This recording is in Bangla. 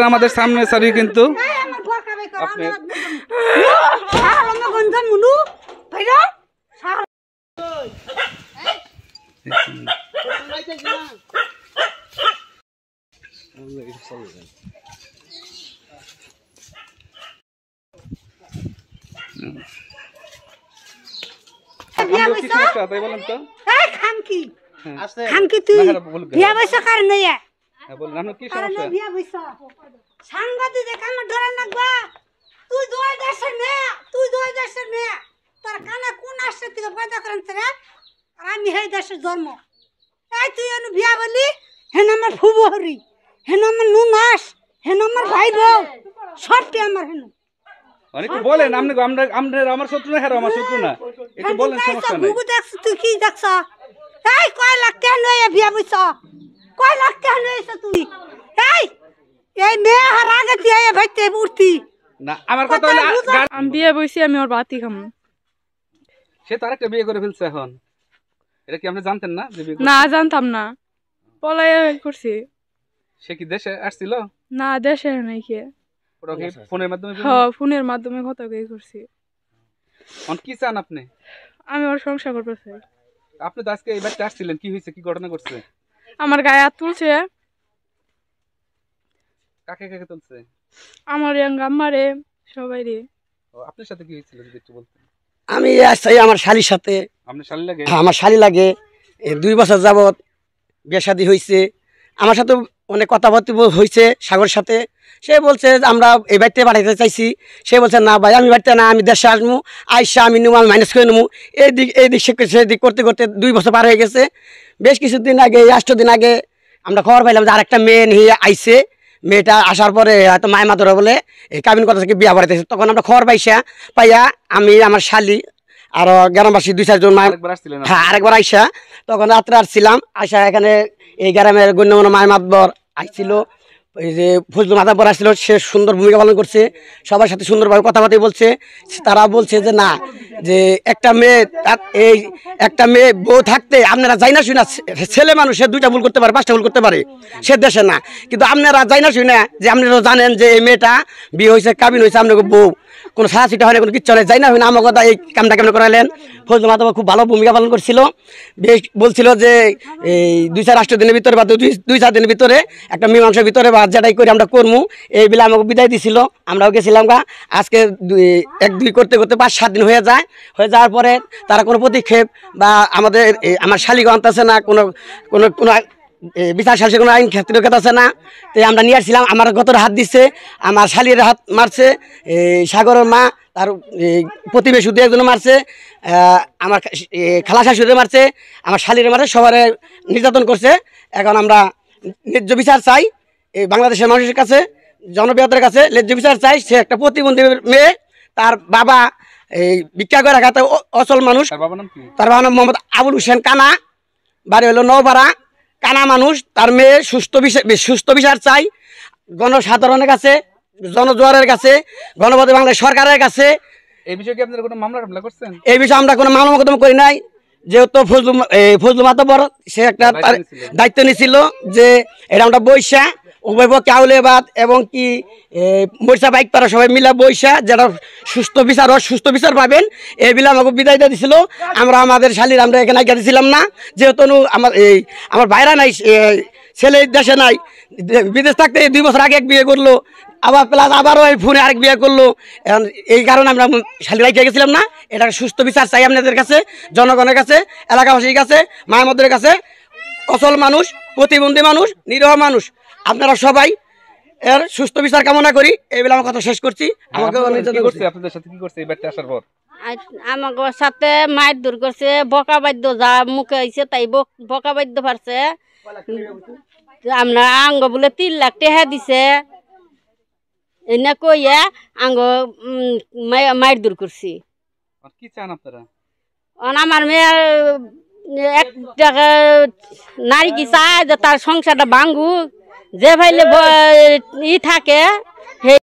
আমাদের সামনে সারি কিন্তু আমি এই দেশের জন্ম এই তুই এনে বিয়া বলি হেন আমার ফুবু হরি হেন আমার নুনাস হেন আমার ভাই বউ সবটি আমার হেন অনেক বলেন আপনি আমার শত্রু না, আমার শত্রু না, একটু বলেন সমস্যা নাই। বুবু দেখছ তুই কি দেখছ? এই কয় লাখ টাকা নয় বিয়া বইছ, কয় লাখ টাকা নয়ছ তুই? এই মেয়ে হার আগে তুই এই ভাইতে উঠতি না। আমার কথা হলো আমি বিয়ে বইছি, আমি ওর বাতি খামু। সে তো আরেকটা বিয়ে করে ফেলছে এখন, এটা কি আপনি জানতেন না? না জানতাম না, পলাই করছি। সে কি দেশে আসছিল? না দেশে নাই। কি ফোনের মাধ্যমে? হ্যাঁ ফোনের মাধ্যমে কথা করছি। কি চান আপনি? আমি ওর সংসার করতে চাই। আপনি তো আজকে এই বাড়িতে আসছিলেন, কি হয়েছে, কি ঘটনা ঘটছে? আমার গায়ে হাত তুলছে। কাকে কাকে তুলছে? আমার আম্মারে সবাই রে। আপনার সাথে কি হয়েছিল যদি একটু বলতেন? আমি আসছি আমার শালির সাথে। আপনার শালি লাগে? আমার শালি লাগে। 2 বছর যাবত বিয়ে শাদী হয়েছে। আমার সাথে অনেক কথাবার্তা হয়েছে সাগরের সাথে। সে বলছে আমরা এই বাড়িতে পাঠাইতে চাইছি। সে বলছে না ভাই আমি বাড়িতে না, আমি দেশে আসবো, আইসা আমি নেবো, আমি মাইনাস করে নেবো। এই দিক সেদিক করতে করতে 2 বছর পার হয়ে গেছে। বেশ কিছুদিন আগে 8 দিন আগে আমরা খবর পাইলাম যে আরেকটা মেয়ে নিয়ে আইছে। মেয়েটা আসার পরে হয়তো মায় মাতরা বলে এই কাবিন কথা থেকে বিয়া বাড়াইতেছে। তখন আমরা খবর পাইয়া আমি আমার শালি আর গ্রামবাসী 2-4 জন হ্যাঁ আরেকবার আইসা তখন রাত্রে আসছিলাম। আইসা এখানে এই গ্রামের গণ্যমান্য মায় মাতবর আইছিল, এই যে ফজলু মাতাব্বর আসছিল। সে সুন্দর ভূমিকা পালন করছে, সবার সাথে সুন্দরভাবে কথাবার্তা বলছে। তারা বলছে যে না, যে একটা মেয়ে বউ থাকতে আপনারা যাই না শুনা, ছেলে মানুষ সে 2টা ভুল করতে পারে, 5টা ভুল করতে পারে, সে দেশে না। কিন্তু আপনারা যাই না শুনে যে আপনারা জানেন যে এই মেয়েটা বিয়ে হয়েছে, কাবিন হয়েছে, আপনাকে বউ কোনো সাহা ছিটা হয় না, কোনো কিচ্ছু নেই, যাই না হয় না। আমার কথা এই কামটা কেমন করালেন। ফজলু মাতাব্বর খুব ভালো ভূমিকা পালন করছিল। বেশ বলছিল যে এই 2-4 দিনের ভিতরে বা 2-4 দিনের ভিতরে একটা মীমাংসার ভিতরে বা যেটাই করে আমরা করবো, এই বেলা আমাকে বিদায় দিছিল। আমরাও গেছিলাম গা। আজকে 1-2 করতে করতে 5-7 দিন হয়ে যাওয়ার পরে তারা কোনো পদক্ষেপ বা আমার শালিগো আনতেছে না, কোনো কোনো কোনো বিচার শাসে কোনো আইন ক্ষেত্রে আছে না। তো আমরা নিয়ে আসছিলাম, আমার গতর হাত দিচ্ছে, আমার শালির হাত মারছে, সাগরের মা তার প্রতিবেশী 2-1 মারছে, আমার খালা শাশুড়ি মারছে, আমার শালিরে মারছে, সবার নির্যাতন করছে। এখন আমরা ন্যায্য বিচার চাই এই বাংলাদেশের মানুষের কাছে, জনপ্রিয়তার কাছে ন্যায্য বিচার চাই। সে একটা প্রতিবন্ধী মেয়ে, তার বাবা এই ভিক্ষা করে রাখা, অচল মানুষ। তার বাবার নাম মোহাম্মদ আবুল হোসেন কানা, বাড়ি হলো নওপাড়া। কানা মানুষ, তার মেয়ে সুস্থ বিচার চাই জনসাধারণের কাছে, জনজোয়ারের কাছে, গণপতি বাংলাদেশ সরকারের কাছে। এই বিষয়ে কি আপনারা কোনো মামলা টামলা করছেন? এই বিষয়ে আমরা কোনো মামলা মোকদ্দমা করি নাই। যেহেতু ফজলু মাতাব্বর সে একটা দায়িত্ব নিয়েছিল যে এটা আমরা বৈশা উভয় পক্ষে আউলেবাদ এবং কি মরিচা বাইক পাড়া সবাই মিলা বৈশা যেটা সুস্থ বিচার পাবেন এই বিলে আমাকে বিদায় দিয়ে দিছিল। আমরা আমাদের শালির আমরা এখানে আগে দিছিলাম না, যেহেতু আমার বাইরা নাই, ছেলে দেশে নাই, বিদেশ থাকতে 2 বছর আগে এক বিয়ে করলো, আবার প্লাস আবারও এই ফোনে আরেক বিয়ে করলো। এই কারণে আমরা শালি রাইখে গেছিলাম না। এটা সুস্থ বিচার চাই আপনাদের কাছে, জনগণের কাছে, এলাকাবাসীর কাছে, মায়ের কাছে। অচল মানুষ, প্রতিবন্ধী মানুষ, নিরীহ মানুষ, আপনারা সবাই এর সুস্থ বিচার কামনা করি। এই বেলা আমার কথা শেষ করছি। আমাকে আপনাদের সাথে কি করছে এই বাড়িতে আসার পর? আমাকে সাথে মায়ের দূর করছে, বকা বাদ্য যা মুখে আইছে তাই বকা বাদ্য পারছে। আমরা আঙ্গ বলে 3 লাখ টাকা দিছে, এনে কইয়া আঙ্গ মায়ের দূর করছি। কি চান আপনারা? আমার মেয়ের 1 টাকা নারী কি চায় যে তার সংসারটা ভাঙ্গু, যে ভাইলে থাকে